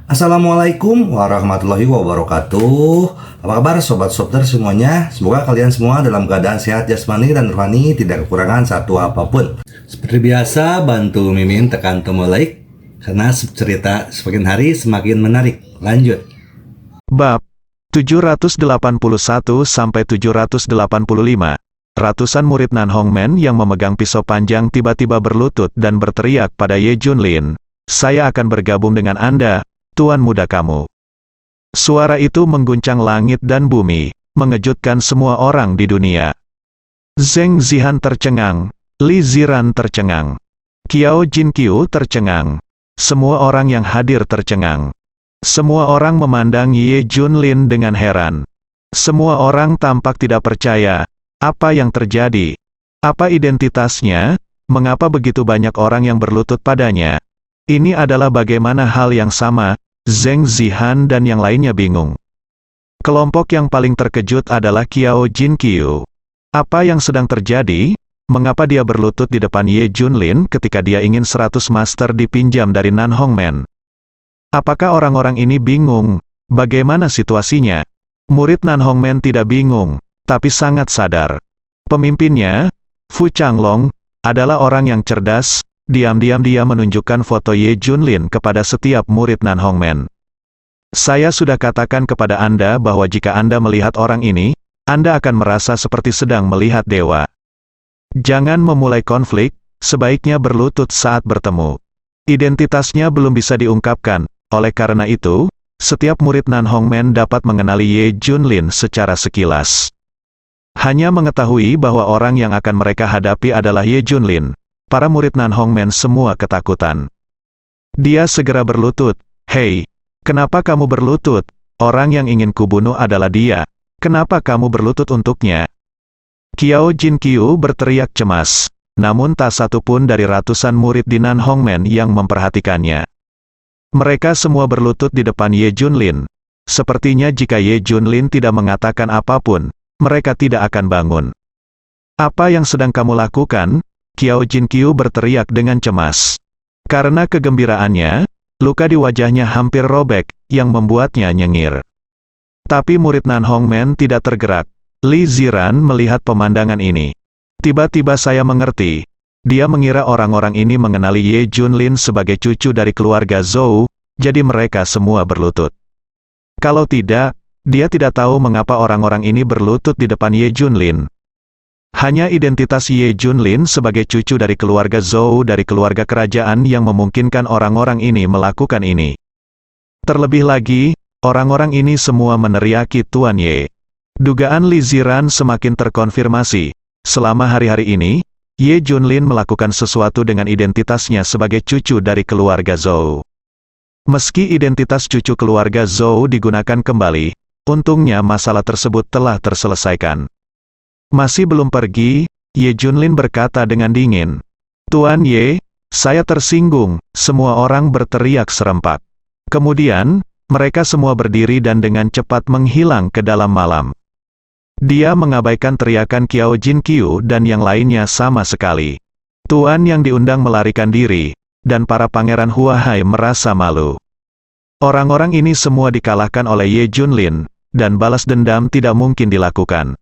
Assalamualaikum warahmatullahi wabarakatuh. Apa kabar sobat Sopter semuanya? Semoga kalian semua dalam keadaan sehat jasmani dan rohani, tidak kekurangan satu apapun. Seperti biasa, bantu Mimin tekan tombol like karena cerita semakin hari semakin menarik. Lanjut. Bab 781 sampai 785. Ratusan murid Nan Hongmen yang memegang pisau panjang tiba-tiba berlutut dan berteriak pada Ye Junlin, "Saya akan bergabung dengan Anda, Tuan muda kamu." Suara itu mengguncang langit dan bumi, mengejutkan semua orang di dunia. Zheng Zihan tercengang, Li Ziran tercengang, Qiao Jinqiu tercengang. Semua orang yang hadir tercengang. Semua orang memandang Ye Junlin dengan heran. Semua orang tampak tidak percaya. Apa yang terjadi? Apa identitasnya? Mengapa begitu banyak orang yang berlutut padanya? Ini adalah bagaimana hal yang sama. Zheng Zihan dan yang lainnya bingung. Kelompok yang paling terkejut adalah Qiao Jinqiu. Apa yang sedang terjadi? Mengapa dia berlutut di depan Ye Junlin ketika dia ingin 100 master dipinjam dari Nan Hongmen? Apakah orang-orang ini bingung? Bagaimana situasinya? Murid Nan Hongmen tidak bingung, tapi sangat sadar. Pemimpinnya, Fu Changlong, adalah orang yang cerdas. Diam-diam dia menunjukkan foto Ye Junlin kepada setiap murid Nan Hongmen. Saya sudah katakan kepada Anda bahwa jika Anda melihat orang ini, Anda akan merasa seperti sedang melihat dewa. Jangan memulai konflik, sebaiknya berlutut saat bertemu. Identitasnya belum bisa diungkapkan, oleh karena itu, setiap murid Nan Hongmen dapat mengenali Ye Junlin secara sekilas. Hanya mengetahui bahwa orang yang akan mereka hadapi adalah Ye Junlin. Para murid Nan Hongmen semua ketakutan. Dia segera berlutut. "Hei, kenapa kamu berlutut? Orang yang ingin kubunuh adalah dia. Kenapa kamu berlutut untuknya?" Qiao Jinqiu berteriak cemas. Namun tak satu pun dari ratusan murid di Nan Hongmen yang memperhatikannya. Mereka semua berlutut di depan Ye Junlin. Sepertinya jika Ye Junlin tidak mengatakan apapun, mereka tidak akan bangun. "Apa yang sedang kamu lakukan?" Qiao Jinqiu berteriak dengan cemas. Karena kegembiraannya, luka di wajahnya hampir robek, yang membuatnya nyengir. Tapi murid Nan Hongmen tidak tergerak. Li Ziran melihat pemandangan ini. "Tiba-tiba saya mengerti. Dia mengira orang-orang ini mengenali Ye Junlin sebagai cucu dari keluarga Zhou, jadi mereka semua berlutut. Kalau tidak, dia tidak tahu mengapa orang-orang ini berlutut di depan Ye Junlin. Hanya identitas Ye Junlin sebagai cucu dari keluarga Zhou dari keluarga kerajaan yang memungkinkan orang-orang ini melakukan ini. Terlebih lagi, orang-orang ini semua meneriaki Tuan Ye." Dugaan Li Ziran semakin terkonfirmasi. Selama hari-hari ini, Ye Junlin melakukan sesuatu dengan identitasnya sebagai cucu dari keluarga Zhou. Meski identitas cucu keluarga Zhou digunakan kembali, untungnya masalah tersebut telah terselesaikan. Masih belum pergi, Ye Junlin berkata dengan dingin. "Tuan Ye, saya tersinggung." Semua orang berteriak serempak. Kemudian, mereka semua berdiri dan dengan cepat menghilang ke dalam malam. Dia mengabaikan teriakan Qiao Jinqiu dan yang lainnya sama sekali. Tuan yang diundang melarikan diri, dan para pangeran Huahai merasa malu. Orang-orang ini semua dikalahkan oleh Ye Junlin, dan balas dendam tidak mungkin dilakukan.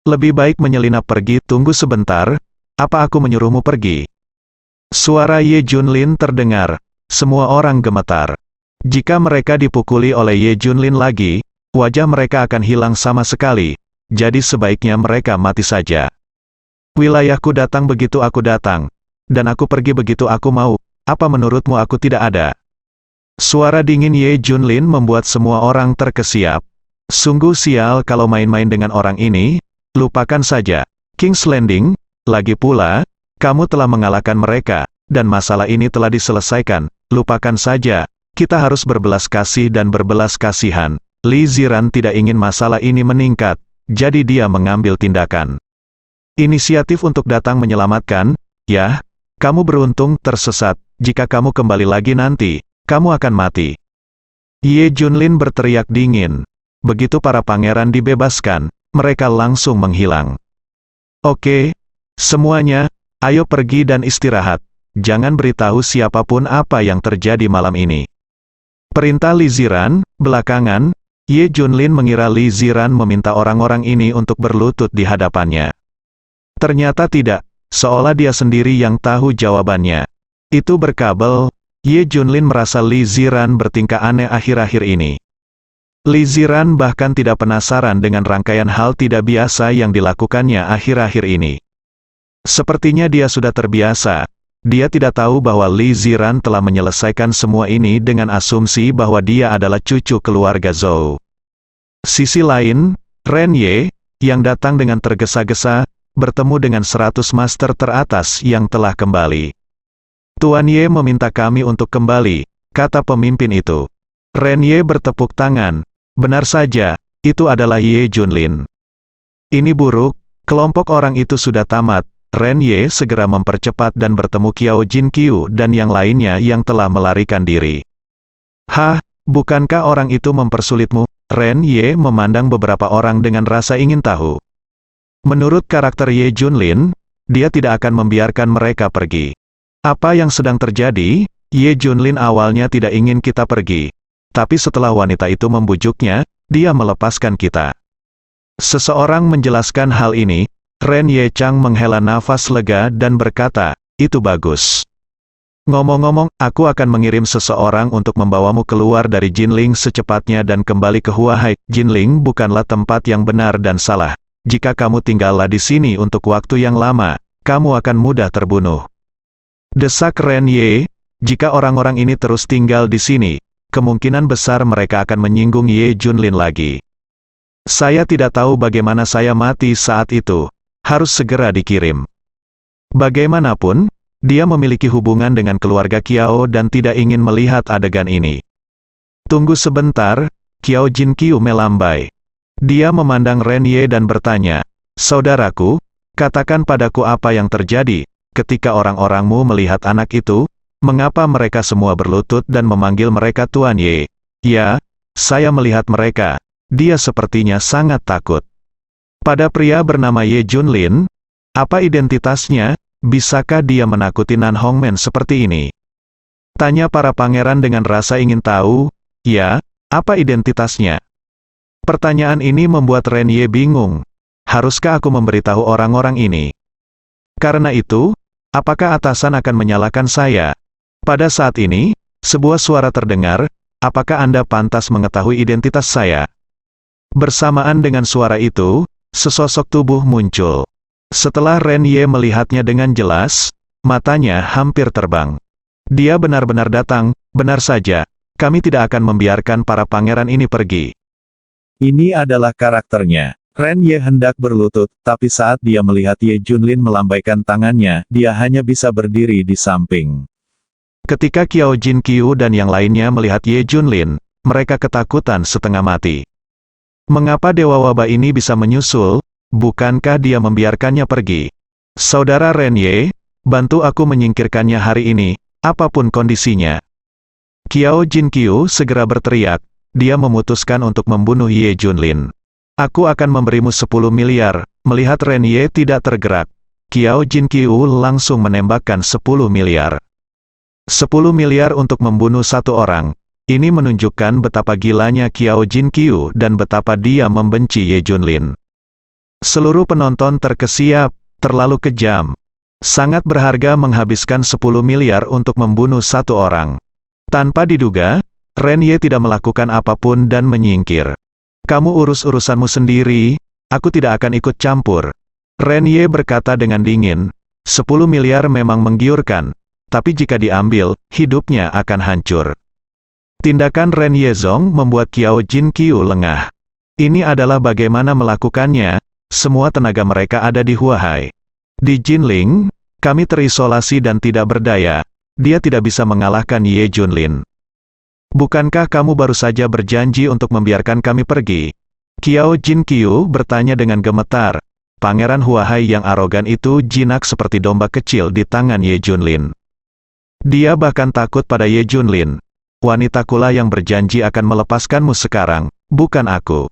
Lebih baik menyelinap pergi. "Tunggu sebentar, apa aku menyuruhmu pergi?" Suara Ye Junlin terdengar. Semua orang gemetar. Jika mereka dipukuli oleh Ye Junlin lagi, wajah mereka akan hilang sama sekali, jadi sebaiknya mereka mati saja. "Wilayahku datang begitu aku datang, dan aku pergi begitu aku mau. Apa menurutmu aku tidak ada?" Suara dingin Ye Junlin membuat semua orang terkesiap. Sungguh sial kalau main-main dengan orang ini. Lupakan saja. King's Landing, lagi pula, kamu telah mengalahkan mereka, dan masalah ini telah diselesaikan. Lupakan saja. Kita harus berbelas kasih dan berbelas kasihan. Li Ziran tidak ingin masalah ini meningkat, jadi dia mengambil tindakan. Inisiatif untuk datang menyelamatkan. "Ya, kamu beruntung tersesat. Jika kamu kembali lagi nanti, kamu akan mati." Ye Junlin berteriak dingin. Begitu para pangeran dibebaskan, mereka langsung menghilang. "Oke, semuanya, ayo pergi dan istirahat. Jangan beritahu siapapun apa yang terjadi malam ini." Perintah Li Ziran. Belakangan, Ye Junlin mengira Li Ziran meminta orang-orang ini untuk berlutut di hadapannya. Ternyata tidak, seolah dia sendiri yang tahu jawabannya. Itu berkabel, Ye Junlin merasa Li Ziran bertingkah aneh akhir-akhir ini. Li Ziran bahkan tidak penasaran dengan rangkaian hal tidak biasa yang dilakukannya akhir-akhir ini. Sepertinya dia sudah terbiasa. Dia tidak tahu bahwa Li Ziran telah menyelesaikan semua ini dengan asumsi bahwa dia adalah cucu keluarga Zhou. Sisi lain, Ren Ye, yang datang dengan tergesa-gesa, bertemu dengan 100 master teratas yang telah kembali. Tuan Ye meminta kami untuk kembali, kata pemimpin itu. Ren Ye bertepuk tangan. Benar saja, itu adalah Ye Junlin. Ini buruk, kelompok orang itu sudah tamat. Ren Ye segera mempercepat dan bertemu Qiao Jinqiu dan yang lainnya yang telah melarikan diri. Hah, bukankah orang itu mempersulitmu? Ren Ye memandang beberapa orang dengan rasa ingin tahu. Menurut karakter Ye Junlin, dia tidak akan membiarkan mereka pergi. Apa yang sedang terjadi? Ye Junlin awalnya tidak ingin kita pergi. Tapi setelah wanita itu membujuknya, dia melepaskan kita. Seseorang menjelaskan hal ini. Ren Ye Chang menghela nafas lega dan berkata, itu bagus. Ngomong-ngomong, aku akan mengirim seseorang untuk membawamu keluar dari Jinling secepatnya dan kembali ke Huahai. Jinling bukanlah tempat yang benar dan salah. Jika kamu tinggallah di sini untuk waktu yang lama, kamu akan mudah terbunuh. Desak Ren Ye, jika orang-orang ini terus tinggal di sini, kemungkinan besar mereka akan menyinggung Ye Junlin lagi. Saya tidak tahu bagaimana saya mati saat itu. Harus segera dikirim. Bagaimanapun, dia memiliki hubungan dengan keluarga Qiao dan tidak ingin melihat adegan ini. Tunggu sebentar, Qiao Jinqiu melambai. Dia memandang Ren Ye dan bertanya, saudaraku, katakan padaku apa yang terjadi, ketika orang-orangmu melihat anak itu, mengapa mereka semua berlutut dan memanggil mereka Tuan Ye? Ya, saya melihat mereka, dia sepertinya sangat takut. Pada pria bernama Ye Junlin, apa identitasnya? Bisakah dia menakuti Nan Hongmen seperti ini? Tanya para pangeran dengan rasa ingin tahu. Ya, apa identitasnya? Pertanyaan ini membuat Ren Ye bingung. Haruskah aku memberitahu orang-orang ini? Karena itu, apakah atasan akan menyalahkan saya? Pada saat ini, sebuah suara terdengar, apakah Anda pantas mengetahui identitas saya? Bersamaan dengan suara itu, sesosok tubuh muncul. Setelah Ren Ye melihatnya dengan jelas, matanya hampir terbang. Dia benar-benar datang, benar saja, kami tidak akan membiarkan para pangeran ini pergi. Ini adalah karakternya. Ren Ye hendak berlutut, tapi saat dia melihat Ye Junlin melambaikan tangannya, dia hanya bisa berdiri di samping. Ketika Qiao Jinqiu dan yang lainnya melihat Ye Junlin, mereka ketakutan setengah mati. Mengapa Dewa Wabah ini bisa menyusul? Bukankah dia membiarkannya pergi? Saudara Ren Ye, bantu aku menyingkirkannya hari ini, apapun kondisinya. Qiao Jinqiu segera berteriak, dia memutuskan untuk membunuh Ye Junlin. Aku akan memberimu 10 miliar, melihat Ren Ye tidak tergerak. Qiao Jinqiu langsung menembakkan 10 miliar. 10 miliar untuk membunuh satu orang. Ini menunjukkan betapa gilanya Qiao Jinqiu dan betapa dia membenci Ye Junlin. Seluruh penonton terkesiap, terlalu kejam. Sangat berharga menghabiskan 10 miliar untuk membunuh satu orang. Tanpa diduga, Ren Ye tidak melakukan apapun dan menyingkir. Kamu urus urusanmu sendiri, aku tidak akan ikut campur. Ren Ye berkata dengan dingin, 10 miliar memang menggiurkan, tapi jika diambil, hidupnya akan hancur. Tindakan Ren Ye Zong membuat Qiao Jinqiu lengah. Ini adalah bagaimana melakukannya. Semua tenaga mereka ada di Huahai. Di Jinling, kami terisolasi dan tidak berdaya. Dia tidak bisa mengalahkan Ye Junlin. Bukankah kamu baru saja berjanji untuk membiarkan kami pergi? Qiao Jinqiu bertanya dengan gemetar. Pangeran Huahai yang arogan itu jinak seperti domba kecil di tangan Ye Junlin. Dia bahkan takut pada Ye Junlin. Wanitakulah yang berjanji akan melepaskanmu sekarang, bukan aku.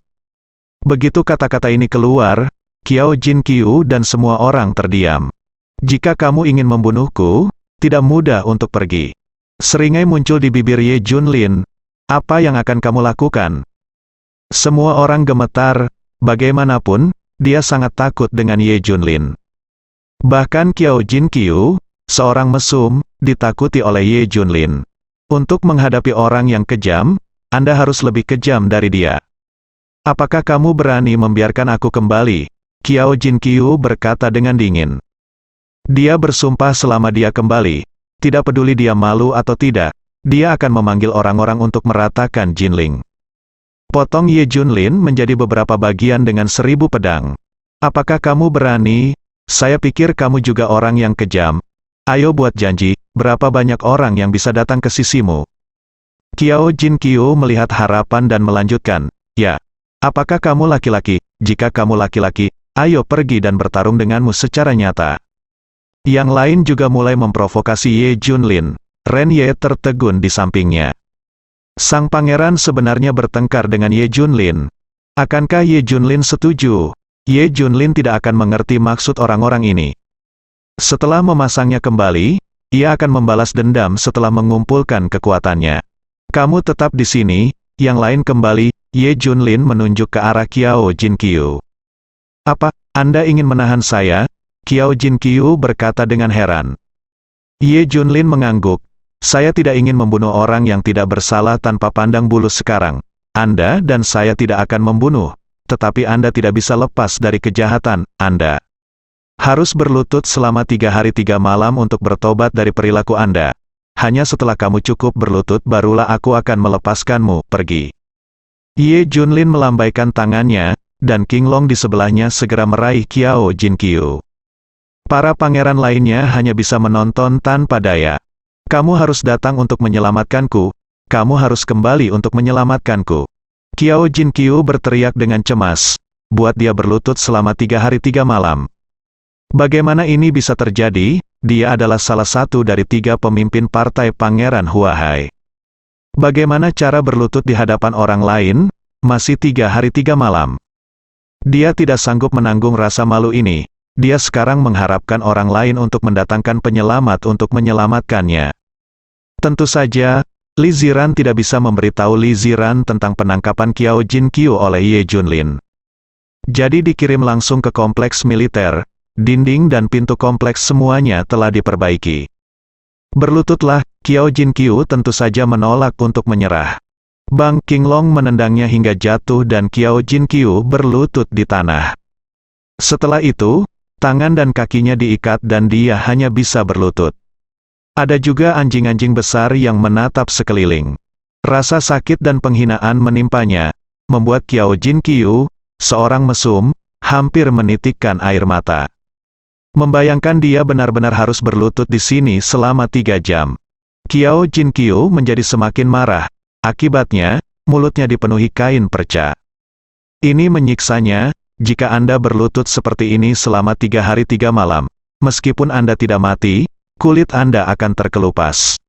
Begitu kata-kata ini keluar, Qiao Jinqiu dan semua orang terdiam. Jika kamu ingin membunuhku, tidak mudah untuk pergi. Seringai muncul di bibir Ye Junlin. Apa yang akan kamu lakukan? Semua orang gemetar, bagaimanapun, dia sangat takut dengan Ye Junlin. Bahkan Qiao Jinkyu, seorang mesum, ditakuti oleh Ye Junlin. Untuk menghadapi orang yang kejam, Anda harus lebih kejam dari dia. Apakah kamu berani membiarkan aku kembali? Qiao Jinkyu berkata dengan dingin. Dia bersumpah selama dia kembali, tidak peduli dia malu atau tidak, dia akan memanggil orang-orang untuk meratakan Jinling. Potong Ye Junlin menjadi beberapa bagian dengan 1000 pedang. Apakah kamu berani? Saya pikir kamu juga orang yang kejam. Ayo buat janji, berapa banyak orang yang bisa datang ke sisimu? Qiao Jinkyu melihat harapan dan melanjutkan, ya. Apakah kamu laki-laki? Jika kamu laki-laki, ayo pergi dan bertarung denganmu secara nyata. Yang lain juga mulai memprovokasi Ye Junlin. Ren Ye tertegun di sampingnya. Sang pangeran sebenarnya bertengkar dengan Ye Junlin. Akankah Ye Junlin setuju? Ye Junlin tidak akan mengerti maksud orang-orang ini. Setelah memasangnya kembali, ia akan membalas dendam setelah mengumpulkan kekuatannya. Kamu tetap di sini, yang lain kembali. Ye Junlin menunjuk ke arah Qiao Jinkyu. Apa, Anda ingin menahan saya? Qiao Jinkyu berkata dengan heran. Ye Junlin mengangguk. Saya tidak ingin membunuh orang yang tidak bersalah tanpa pandang bulu sekarang. Anda dan saya tidak akan membunuh, tetapi Anda tidak bisa lepas dari kejahatan. Anda harus berlutut selama 3 hari 3 malam untuk bertobat dari perilaku Anda. Hanya setelah kamu cukup berlutut barulah aku akan melepaskanmu. Pergi. Ye Junlin melambaikan tangannya, dan King Long di sebelahnya segera meraih Qiao Jinkyu. Para pangeran lainnya hanya bisa menonton tanpa daya. Kamu harus datang untuk menyelamatkanku. Kamu harus kembali untuk menyelamatkanku. Qiao Jinkyu berteriak dengan cemas. Buat dia berlutut selama 3 hari 3 malam. Bagaimana ini bisa terjadi? Dia adalah salah satu dari 3 pemimpin partai Pangeran Huahai. Bagaimana cara berlutut di hadapan orang lain? Masih 3 hari 3 malam. Dia tidak sanggup menanggung rasa malu ini. Dia sekarang mengharapkan orang lain untuk mendatangkan penyelamat untuk menyelamatkannya. Tentu saja, Li Ziran tidak bisa memberitahu Li Ziran tentang penangkapan Qiao Jinkyu oleh Ye Junlin. Jadi dikirim langsung ke kompleks militer. Dinding dan pintu kompleks semuanya telah diperbaiki. Berlututlah, Qiao Jinkyu tentu saja menolak untuk menyerah. Bang King Long menendangnya hingga jatuh dan Qiao Jinkyu berlutut di tanah. Setelah itu, tangan dan kakinya diikat dan dia hanya bisa berlutut. Ada juga anjing-anjing besar yang menatap sekeliling. Rasa sakit dan penghinaan menimpanya, membuat Qiao Jinkyu, seorang mesum, hampir menitikkan air mata. Membayangkan dia benar-benar harus berlutut di sini selama 3 jam. Qiao Jinkyu menjadi semakin marah. Akibatnya, mulutnya dipenuhi kain perca. Ini menyiksanya. Jika Anda berlutut seperti ini selama 3 hari 3 malam, meskipun Anda tidak mati, kulit Anda akan terkelupas.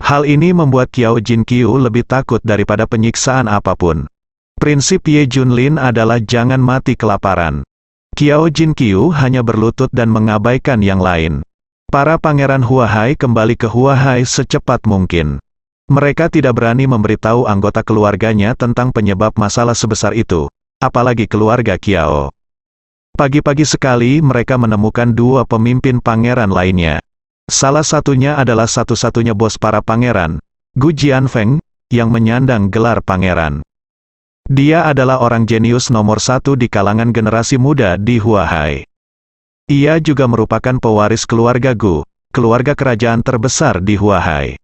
Hal ini membuat Qiao Jinkyu lebih takut daripada penyiksaan apapun. Prinsip Ye Junlin adalah jangan mati kelaparan. Qiao Jinkyu hanya berlutut dan mengabaikan yang lain. Para pangeran Huahai kembali ke Huahai secepat mungkin. Mereka tidak berani memberitahu anggota keluarganya tentang penyebab masalah sebesar itu, apalagi keluarga Qiao. Pagi-pagi sekali mereka menemukan 2 pemimpin pangeran lainnya. Salah satunya adalah satu-satunya bos para pangeran, Gu Jianfeng, yang menyandang gelar pangeran. Dia adalah orang jenius nomor 1 di kalangan generasi muda di Huahai. Ia juga merupakan pewaris keluarga Gu, keluarga kerajaan terbesar di Huahai.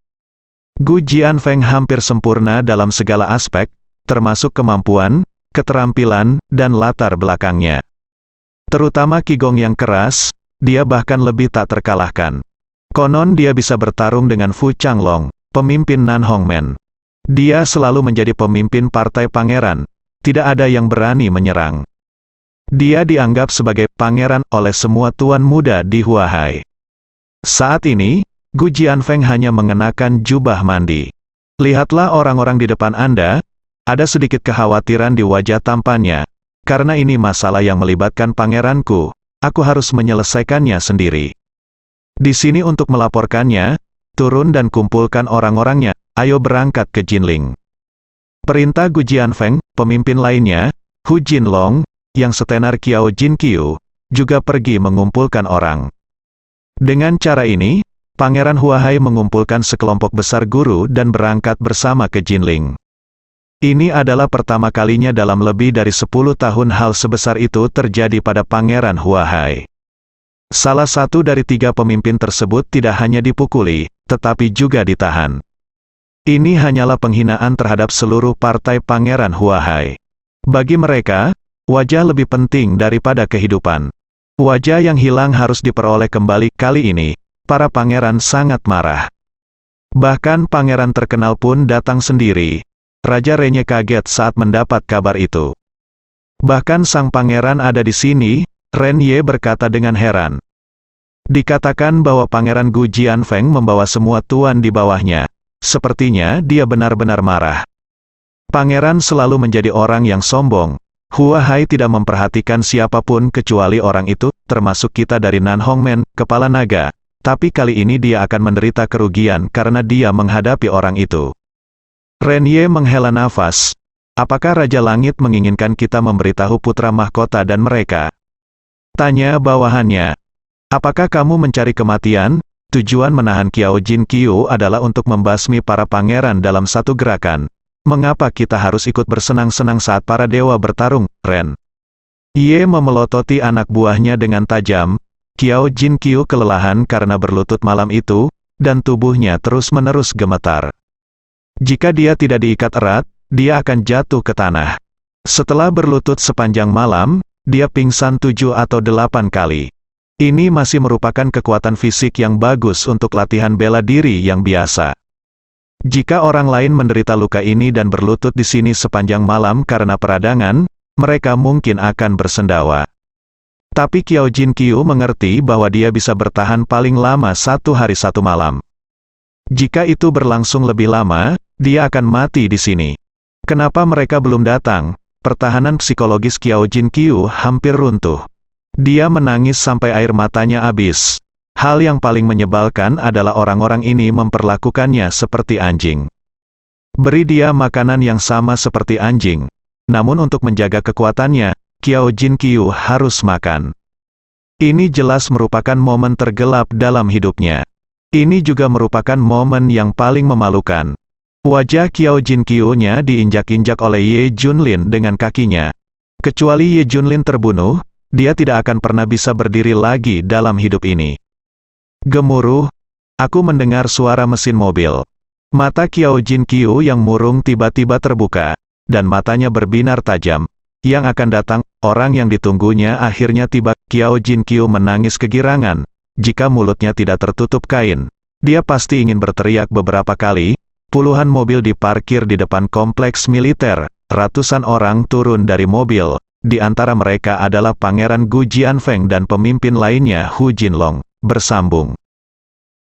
Gu Jianfeng hampir sempurna dalam segala aspek, termasuk kemampuan, keterampilan, dan latar belakangnya. Terutama Qigong yang keras, dia bahkan lebih tak terkalahkan. Konon dia bisa bertarung dengan Fu Changlong, pemimpin Nanhongmen. Dia selalu menjadi pemimpin partai pangeran, tidak ada yang berani menyerang. Dia dianggap sebagai pangeran oleh semua tuan muda di Huahai. Saat ini, Gu Jianfeng hanya mengenakan jubah mandi. Lihatlah orang-orang di depan Anda, ada sedikit kekhawatiran di wajah tampannya. Karena ini masalah yang melibatkan pangeranku, aku harus menyelesaikannya sendiri. Di sini untuk melaporkannya, turun dan kumpulkan orang-orangnya. Ayo berangkat ke Jinling. Perintah Gu Jianfeng, pemimpin lainnya, Hu Jinlong, yang setenar Qiao Jinqiu, juga pergi mengumpulkan orang. Dengan cara ini, Pangeran Huahai mengumpulkan sekelompok besar guru dan berangkat bersama ke Jinling. Ini adalah pertama kalinya dalam lebih dari 10 tahun hal sebesar itu terjadi pada Pangeran Huahai. Salah satu dari 3 pemimpin tersebut tidak hanya dipukuli, tetapi juga ditahan. Ini hanyalah penghinaan terhadap seluruh partai Pangeran Huahai. Bagi mereka, wajah lebih penting daripada kehidupan. Wajah yang hilang harus diperoleh kembali. Kali ini, para pangeran sangat marah. Bahkan pangeran terkenal pun datang sendiri. Raja Renye kaget saat mendapat kabar itu. Bahkan sang pangeran ada di sini, Renye berkata dengan heran. Dikatakan bahwa Pangeran Gu Jianfeng membawa semua tuan di bawahnya. Sepertinya dia benar-benar marah. Pangeran selalu menjadi orang yang sombong. Huahai tidak memperhatikan siapapun kecuali orang itu, termasuk kita dari Nan Hongmen, kepala naga. Tapi kali ini dia akan menderita kerugian karena dia menghadapi orang itu. Renye menghela nafas. Apakah Raja Langit menginginkan kita memberitahu putra mahkota dan mereka? Tanya bawahannya. Apakah kamu mencari kematian? Tujuan menahan Qiao Jinqiu adalah untuk membasmi para pangeran dalam satu gerakan. Mengapa kita harus ikut bersenang-senang saat para dewa bertarung, Ren? Ye memelototi anak buahnya dengan tajam. Qiao Jinqiu kelelahan karena berlutut malam itu, dan tubuhnya terus-menerus gemetar. Jika dia tidak diikat erat, dia akan jatuh ke tanah. Setelah berlutut sepanjang malam, dia pingsan 7 atau 8 kali. Ini masih merupakan kekuatan fisik yang bagus untuk latihan bela diri yang biasa. Jika orang lain menderita luka ini dan berlutut di sini sepanjang malam karena peradangan, mereka mungkin akan bersendawa. Tapi Qiao Jinqiu mengerti bahwa dia bisa bertahan paling lama 1 hari 1 malam. Jika itu berlangsung lebih lama, dia akan mati di sini. Kenapa mereka belum datang? Pertahanan psikologis Qiao Jinqiu hampir runtuh. Dia menangis sampai air matanya habis. Hal yang paling menyebalkan adalah orang-orang ini memperlakukannya seperti anjing. Beri dia makanan yang sama seperti anjing. Namun untuk menjaga kekuatannya, Qiao Jinqiu harus makan. Ini jelas merupakan momen tergelap dalam hidupnya. Ini juga merupakan momen yang paling memalukan. Wajah Qiao Jinqiu-nya diinjak-injak oleh Ye Junlin dengan kakinya. Kecuali Ye Junlin terbunuh, dia tidak akan pernah bisa berdiri lagi dalam hidup ini. Gemuruh, aku mendengar suara mesin mobil. Mata Qiao Jinqiu yang murung tiba-tiba terbuka, dan matanya berbinar tajam. Yang akan datang, orang yang ditunggunya akhirnya tiba. Qiao Jinqiu menangis kegirangan. Jika mulutnya tidak tertutup kain, dia pasti ingin berteriak beberapa kali. Puluhan mobil diparkir di depan kompleks militer. Ratusan orang turun dari mobil. Di antara mereka adalah Pangeran Gu Jianfeng dan pemimpin lainnya Hu Jinlong. Bersambung.